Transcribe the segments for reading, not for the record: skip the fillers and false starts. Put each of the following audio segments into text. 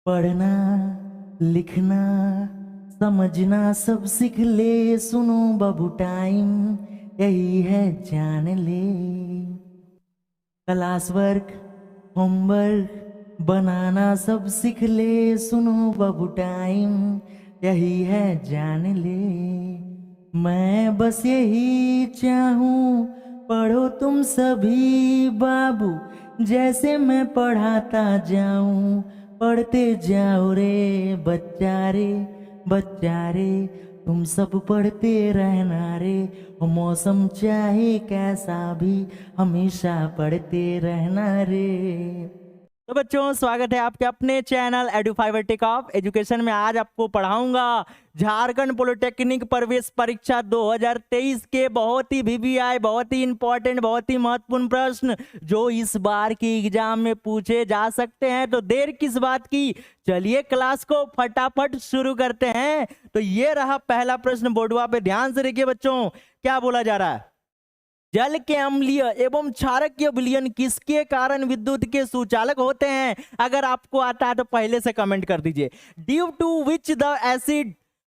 पढ़ना लिखना समझना सब सीख ले, सुनो बाबू टाइम यही है जान ले। क्लास वर्क होमवर्क बनाना सब सीख ले, सुनो बाबू टाइम यही है जान ले। मैं बस यही चाहूं पढ़ो तुम सभी बाबू, जैसे मैं पढ़ाता जाऊं पढ़ते जाओ रे बच्चा रे बच्चा रे। तुम सब पढ़ते रहना रे, मौसम चाहे कैसा भी हमेशा पढ़ते रहना रे। तो बच्चों, स्वागत है आपके अपने चैनल एडुफाइवर टेक ऑफ एजुकेशन में। आज आपको पढ़ाऊंगा झारखंड पॉलिटेक्निक प्रवेश परीक्षा 2023 के बहुत ही वीवीआई, बहुत ही इंपॉर्टेंट, बहुत ही महत्वपूर्ण प्रश्न जो इस बार की एग्जाम में पूछे जा सकते हैं। तो देर किस बात की, चलिए क्लास को फटाफट शुरू करते हैं। तो ये रहा पहला प्रश्न, बोर्डवा पे ध्यान से देखिए बच्चों, क्या बोला जा रहा है। जल के अम्लीय एवं क्षारकीय विलयन किसके कारण विद्युत के सुचालक होते हैं? अगर आपको आता है तो पहले से कमेंट कर दीजिए। Due to which the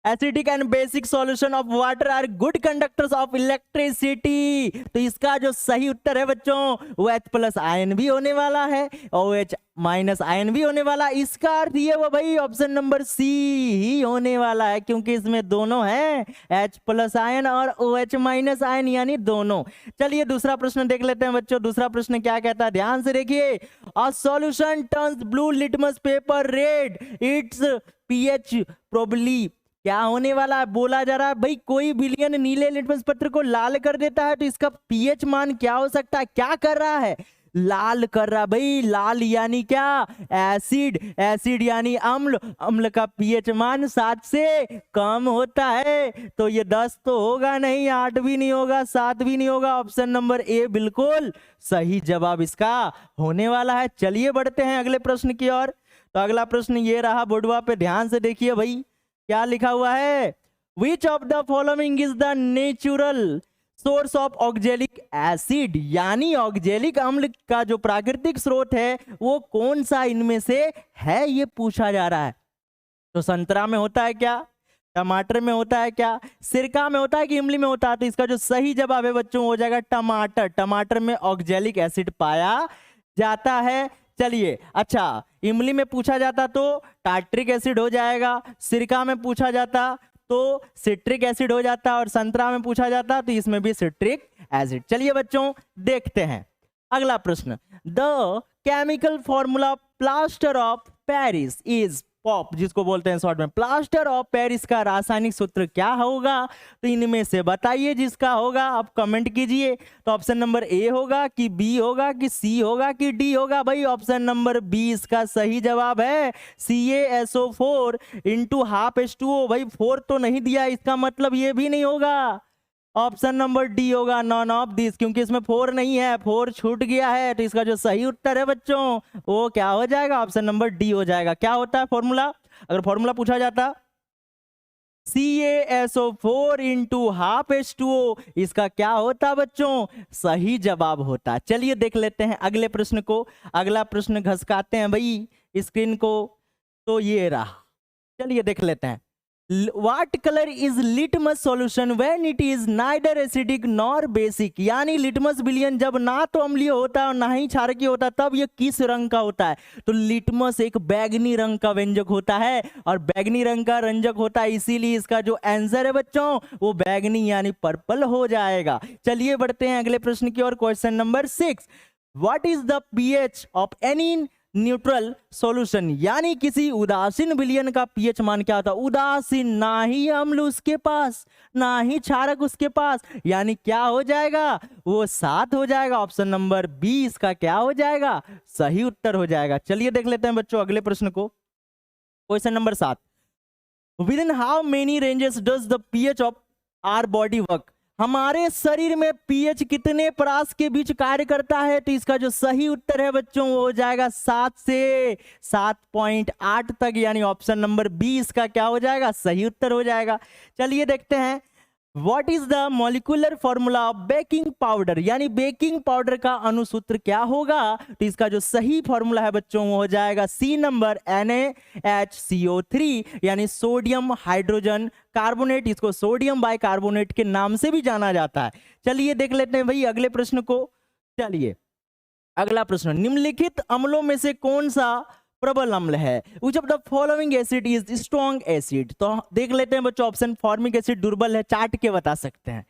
acidic and basic solution of water are good conductors of electricity. तो इसका जो सही उत्तर है बच्चों वो H प्लस आयन भी होने वाला है और OH माइनस आयन भी होने वाला। इसका अर्थ ये वो भाई ऑप्शन नंबर सी ही होने वाला है, क्योंकि इसमें दोनों है, H प्लस आयन और OH माइनस आयन, यानी दोनों। चलिए दूसरा प्रश्न देख लेते हैं बच्चों। दूसरा प्रश्न क्या कहता है, ध्यान से देखिए। A solution turns blue litmus paper red, it's pH probably क्या होने वाला है? बोला जा रहा है भाई कोई विलयन नीले लिटमस पत्र को लाल कर देता है तो इसका पीएच मान क्या हो सकता है? क्या कर रहा है? लाल कर रहा भाई। लाल यानी क्या? एसिड। एसिड यानी अम्ल। अम्ल का पीएच मान 7 से कम होता है। तो ये 10 तो होगा नहीं, 8 भी नहीं होगा, 7 भी नहीं होगा। ऑप्शन नंबर ए बिल्कुल सही जवाब इसका होने वाला है। चलिए बढ़ते हैं अगले प्रश्न की ओर। तो अगला प्रश्न ये रहा, बोर्डवा पे ध्यान से देखिए भाई, क्या लिखा हुआ है। Which of the following is the natural source of oxalic acid, यानी ऑक्जेलिक अम्ल का जो प्राकृतिक स्रोत है वो कौन सा इनमें से है, ये पूछा जा रहा है। तो संतरा में होता है क्या, टमाटर में होता है क्या, सिरका में होता है कि इमली में होता है? तो इसका जो सही जवाब है बच्चों हो जाएगा टमाटर। टमाटर में ऑक्जेलिक एसिड पाया जाता है। चलिए अच्छा, इमली में पूछा जाता तो टार्ट्रिक एसिड हो जाएगा, सिरका में पूछा जाता तो सिट्रिक एसिड हो जाता, और संतरा में पूछा जाता तो इसमें भी सिट्रिक एसिड। चलिए बच्चों देखते हैं अगला प्रश्न। The chemical formula plaster of Paris is pop, जिसको बोलते हैं शॉर्ट में प्लास्टर ऑफ पेरिस, का रासायनिक सूत्र क्या होगा? तो इनमें से बताइए जिसका होगा आप कमेंट कीजिए। तो ऑप्शन नंबर ए होगा कि बी होगा कि सी होगा कि डी होगा? भाई ऑप्शन नंबर बी इसका सही जवाब है। CaSO4 into half H2O। भाई 4 तो नहीं दिया, इसका मतलब ये भी नहीं होगा। ऑप्शन नंबर डी होगा, नॉन ऑफ दिस, क्योंकि इसमें 4 नहीं है, 4 छूट गया है। तो इसका जो सही उत्तर है बच्चों वो क्या हो जाएगा? ऑप्शन नंबर डी हो जाएगा। क्या होता है फॉर्मूला? अगर फॉर्मूला पूछा जाता CaSO4 इंटू हाफ H2O, इसका क्या होता बच्चों? सही जवाब होता। चलिए देख लेते हैं अगले प्रश्न को। अगला प्रश्न घसकाते हैं भाई स्क्रीन को। तो ये रहा, चलिए देख लेते हैं। What color is litmus solution when it is neither acidic nor basic, यानी लिटमस विलयन जब ना तो अम्लीय होता है और ना ही क्षारकीय होता है, तब ये किस रंग का होता है? तो लिटमस एक बैगनी रंग का व्यंजक होता है, और बैगनी रंग का रंजक होता है, इसीलिए इसका जो आंसर है बच्चों वो बैगनी यानी पर्पल हो जाएगा। चलिए बढ़ते हैं अगले प्रश्न की ओर। Question number 6, what is the pH of any neutral solution, यानी किसी उदासीन विलयन का पीएच मान क्या होता है? उदासीन, ना ही अम्ल उसके पास ना ही क्षारक उसके पास, यानी क्या हो जाएगा? वो 7 हो जाएगा। ऑप्शन नंबर बी इसका क्या हो जाएगा? सही उत्तर हो जाएगा। चलिए देख लेते हैं बच्चों अगले प्रश्न को। Question number 7, within how many ranges does the pH of our body work, हमारे शरीर में पीएच कितने परास के बीच कार्य करता है? तो इसका जो सही उत्तर है बच्चों वो हो जाएगा 7 से 7.8 तक, यानी ऑप्शन नंबर बी इसका क्या हो जाएगा? सही उत्तर हो जाएगा। चलिए देखते हैं what is the molecular formula of baking powder, यानी बेकिंग पाउडर का अनुसूत्र क्या होगा? तो इसका जो सही फॉर्मूला है बच्चों वो हो जाएगा सी नंबर NaHCO3, यानी सोडियम हाइड्रोजन कार्बोनेट। इसको सोडियम बाइकार्बोनेट के नाम से भी जाना जाता है। चलिए देख लेते हैं भाई अगले प्रश्न को। चलिए अगला प्रश्न, निम्नलिखित अम्लों में से कौन सा प्रबल अम्ल है? Which of the following acid is strong acid? तो देख लेते हैं बच्चों, ऑप्शन फॉर्मिक एसिड दुर्बल है, चाट के बता सकते हैं।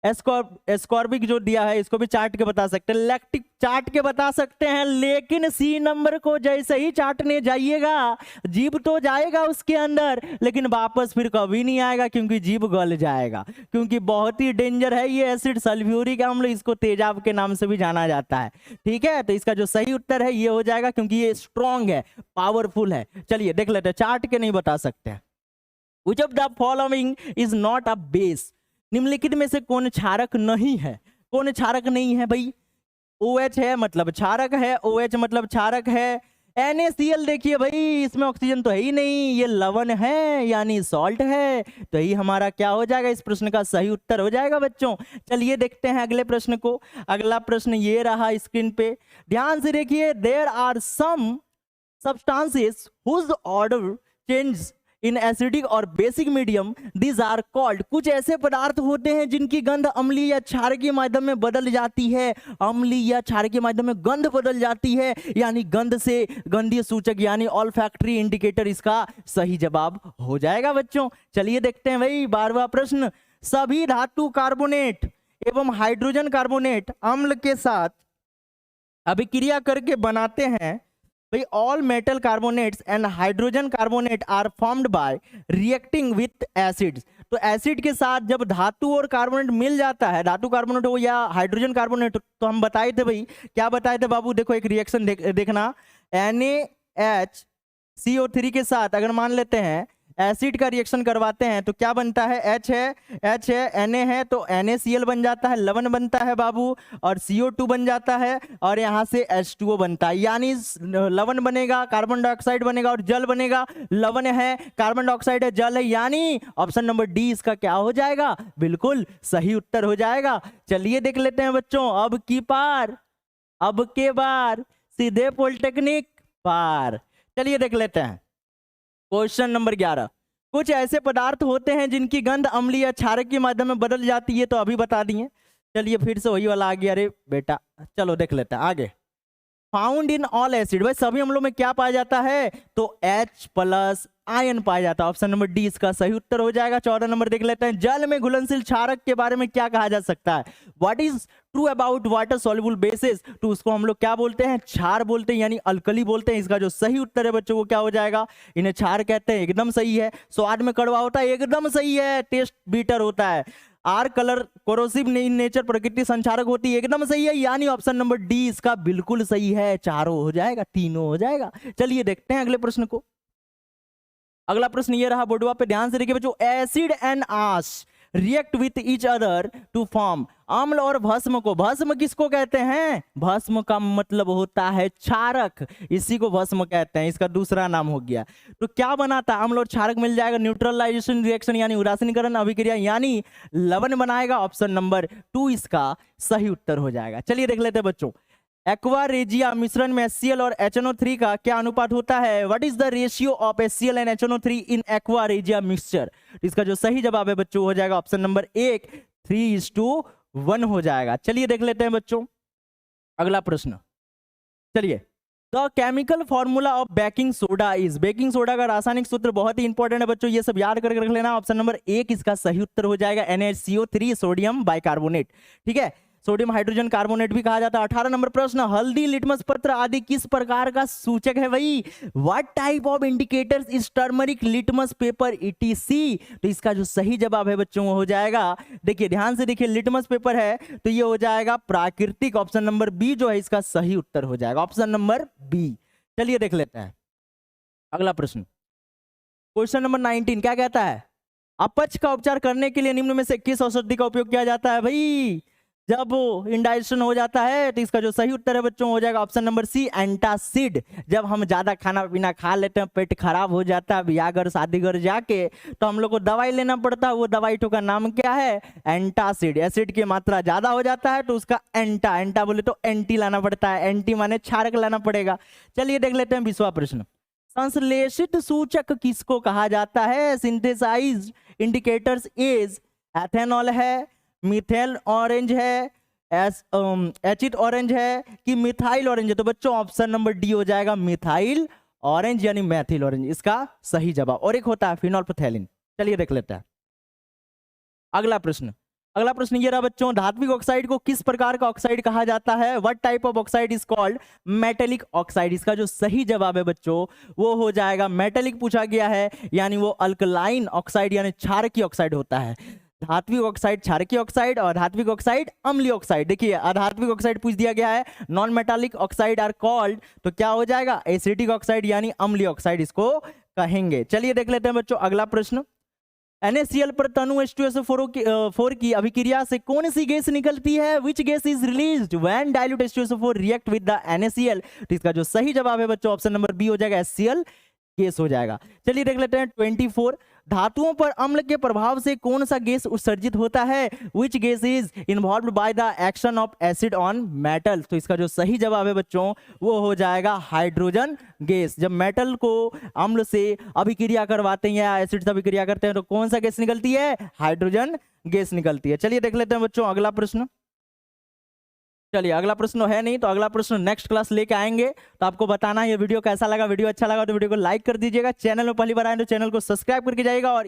एस्कॉर्बिक जो दिया है इसको भी चाट के बता सकते हैं, लैक्टिक चाट के बता सकते हैं, लेकिन सी नंबर को जैसे ही चाटने जाइएगा जीभ तो जाएगा उसके अंदर, लेकिन वापस फिर कभी नहीं आएगा क्योंकि जीभ गल जाएगा, क्योंकि बहुत ही डेंजर है ये एसिड सल्फ्यूरिक अम्ल, इसको तेजाब के नाम से भी जाना जाता है। ठीक है, तो इसका जो सही उत्तर है ये हो जाएगा, क्योंकि ये स्ट्रॉन्ग है, पावरफुल है। चलिए देख लेते हैं, चाट के नहीं बता सकते हैं। Which of the following is not a base? निम्नलिखित में से कौन क्षारक नहीं है? कौन क्षारक नहीं है भाई? OH है मतलब क्षारक है, OH मतलब क्षारक है। NaCl देखिए भाई, इसमें ऑक्सीजन तो है ही नहीं, ये लवण है यानी सॉल्ट है, तो ये हमारा क्या हो जाएगा? इस प्रश्न का सही उत्तर हो जाएगा बच्चों। चलिए देखते हैं अगले प्रश्न को। अगला प्रश्न ये रहा स्क्रीन पे, ध्यान से देखिए। There are some substances whose order changes in acidic और basic medium, these are called. कुछ ऐसे पदार्थ होते हैं जिनकी गंध अम्लीय या क्षारकीय माध्यम में बदल जाती है, अम्लीय या क्षारकीय माध्यम में गंध बदल जाती है, यानी गंध से गंधीय सूचक यानी ऑल्फैक्टरी इंडिकेटर इसका सही जवाब हो जाएगा बच्चों। चलिए देखते हैं भाई 12वां प्रश्न, सभी धातु कार्बोनेट एवं हाइड्रोजन कार्बोनेट अम्ल के साथ अभिक्रिया करके बनाते हैं भाई। All metal carbonates and hydrogen carbonate are formed by reacting with acids. तो एसिड के साथ जब धातु और कार्बोनेट मिल जाता है, धातु कार्बोनेट हो या हाइड्रोजन कार्बोनेट, तो हम बताए थे भाई, क्या बताए थे बाबू? देखो एक रिएक्शन देखना, NaHCO3 के साथ अगर मान लेते हैं एसिड का रिएक्शन करवाते हैं तो क्या बनता है? H है, Na है, तो NaCl बन जाता है, लवण बनता है बाबू, और CO2 बन जाता है, और यहाँ से H2O बनता है, यानी लवण बनेगा, कार्बन डाइऑक्साइड बनेगा और जल बनेगा। लवण है, कार्बन डाइऑक्साइड है, जल है, यानी ऑप्शन नंबर डी इसका क्या हो जाएगा? बिल्कुल सही उत्तर हो जाएगा। चलिए देख लेते हैं बच्चों, अब के बार सीधे पॉलिटेक्निक पार। चलिए देख लेते हैं क्वेश्चन नंबर 11, कुछ ऐसे पदार्थ होते हैं जिनकी गंध अम्लीय या क्षारक के माध्यम में बदल जाती है, तो अभी बता दिए। चलिए फिर से वही वाला आ गया, अरे बेटा चलो देख लेते हैं आगे। फाउंड इन ऑल एसिड, भाई सभी अम्लों में क्या पाया जाता है? तो H+ आयन पाया जाता है, ऑप्शन नंबर डी इसका सही उत्तर हो जाएगा। 14 नंबर देख लेते हैं, जल में घुलनशील क्षारक के बारे में क्या कहा जा सकता है? What is true about water soluble basis? तो उसको हम लोग क्या बोलते हैं? क्षार बोलते हैं, यानी अल्कली बोलते हैं। इसका जो सही उत्तर है बच्चों वो क्या हो जाएगा? इन्हें क्षार कहते हैं, एकदम सही है। स्वाद में कड़वा होता है, एकदम सही है। टेस्ट बीटर होता है। आर कलर कोरोसिव नेचर, प्रकृति संचारक होती है, एकदम सही है, यानी ऑप्शन नंबर डी इसका बिल्कुल सही है। चारों हो जाएगा, तीनों हो जाएगा। चलिए देखते हैं अगले प्रश्न को। अगला प्रश्न ये रहा बोर्डवा पे, ध्यान से देखिए बच्चों, acid and ash react with each other to form. अम्ल और भस्म को, भस्म किसको कहते हैं? भस्म का मतलब होता है क्षारक, इसी को भस्म कहते हैं, इसका दूसरा नाम हो गया। तो क्या बनाता है? अम्ल और क्षारक मिल जाएगा, न्यूट्रलाइजेशन रिएक्शन यानी उदासीनीकरण अभिक्रिया, यानी लवण बनाएगा। ऑप्शन नंबर 2 इसका सही उत्तर हो जाएगा। चलिए देख लेते हैं बच्चों, एक्वा रेजिया मिश्रण में HCl और HNO3 का क्या अनुपात होता है? What is the ratio of HCl and HNO3 in aqua regia mixture? इसका जो सही जवाब है बच्चों हो जाएगा ऑप्शन नंबर 1, 3:1 हो जाएगा। चलिए देख लेते हैं बच्चों अगला प्रश्न। चलिए, the chemical formula of baking soda is, baking soda का रासायनिक सूत्र बहुत ही इंपॉर्टेंट है बच्चों, ये सब याद करके रख लेना। ऑप्शन नंबर 1 इसका सही उत्तर हो जाएगा, NaCO3 सोडियम बाइकार्बोनेट। ठीक है, सोडियम हाइड्रोजन कार्बोनेट भी कहा जाता है। 18 नंबर प्रश्न, हल्दी, लिटमस पत्र आदि किस प्रकार का सूचक है भाई? What type of indicators is turmeric, litmus paper, ETC? तो इसका जो सही जवाब है बच्चों वो हो जाएगा, देखिए ध्यान से देखिए, लिटमस पेपर है तो ये हो जाएगा प्राकृतिक। ऑप्शन नंबर बी जो है इसका सही उत्तर हो जाएगा, ऑप्शन नंबर बी। चलिए देख लेते हैं अगला प्रश्न, क्वेश्चन नंबर 19 क्या कहता है? अपच का उपचार करने के लिए निम्न में से किस औषधि का उपयोग किया जाता है भाई? जब इंडाइजेशन हो जाता है तो इसका जो सही उत्तर है बच्चों हो जाएगा ऑप्शन नंबर सी, एंटासिड। जब हम ज्यादा खाना पीना खा लेते हैं, पेट खराब हो जाता है, ब्याह घर शादी घर जाके तो हम लोग को दवाई लेना पड़ता है। वो दवाई का नाम क्या है? एंटासिड। एसिड की मात्रा ज्यादा हो जाता है तो उसका एंटा बोले तो एंटी लाना पड़ता है। एंटी माने क्षारक लाना पड़ेगा। चलिए देख लेते हैं 20वां प्रश्न। संश्लेषित सूचक किसको कहा जाता है? सिंथेसाइज्ड इंडिकेटर्स इज एथेनॉल है, मिथेल ऑरेंज है, एचिड ऑरेंज है कि मिथाइल ऑरेंज है? तो बच्चों ऑप्शन नंबर डी हो जाएगा, मिथाइल ऑरेंज यानी मैथिल ऑरेंज इसका सही जवाब। और एक होता है फिनोल्फथैलिन। चलिए देख लेते हैं अगला प्रश्न। अगला प्रश्न ये रहा बच्चों, धात्विक ऑक्साइड को किस प्रकार का ऑक्साइड कहा जाता है? What type of oxide is called metallic oxide? इसका जो सही जवाब है बच्चों वो हो जाएगा मेटेलिक पूछा गया है, यानी वो अल्कलाइन ऑक्साइड यानी क्षारकीय ऑक्साइड होता है। धात्विक ऑक्साइड क्षारकीय ऑक्साइड और धात्विक ऑक्साइड अम्लीय ऑक्साइड। देखिए अधात्विक ऑक्साइड पूछ दिया गया है, non metallic oxide are called, तो क्या हो जाएगा? एसिडिक ऑक्साइड यानी अम्लीय ऑक्साइड इसको कहेंगे। चलिए देख लेते हैं बच्चों अगला प्रश्न। NaCl पर तनु H2SO4 की अभिक्रिया से कौन सी गैस निकलती है? Which gas is released when dilute H2SO4 react with the NaCl? तो इसका जो सही जवाब है बच्चों ऑप्शन नंबर बी हो जाएगा, HCl गैस हो जाएगा। चलिए देख लेते हैं 24। धातुओं पर अम्ल के प्रभाव से कौन सा गैस उत्सर्जित होता है? Which gas is involved by the action of acid on metal? तो इसका जो सही जवाब है बच्चों वो हो जाएगा हाइड्रोजन गैस। जब मेटल को अम्ल से अभिक्रिया करवाते हैं या एसिड से अभिक्रिया करते हैं तो कौन सा गैस निकलती है? हाइड्रोजन गैस निकलती है। चलिए देख लेते हैं बच्चों अगला प्रश्न। चलिए अगला प्रश्न है नहीं तो अगला प्रश्न नेक्स्ट क्लास लेके आएंगे। तो आपको बताना ये वीडियो कैसा लगा। वीडियो अच्छा लगा तो वीडियो को लाइक कर दीजिएगा। चैनल में पहली बार आए तो चैनल को सब्सक्राइब करके जाइएगा और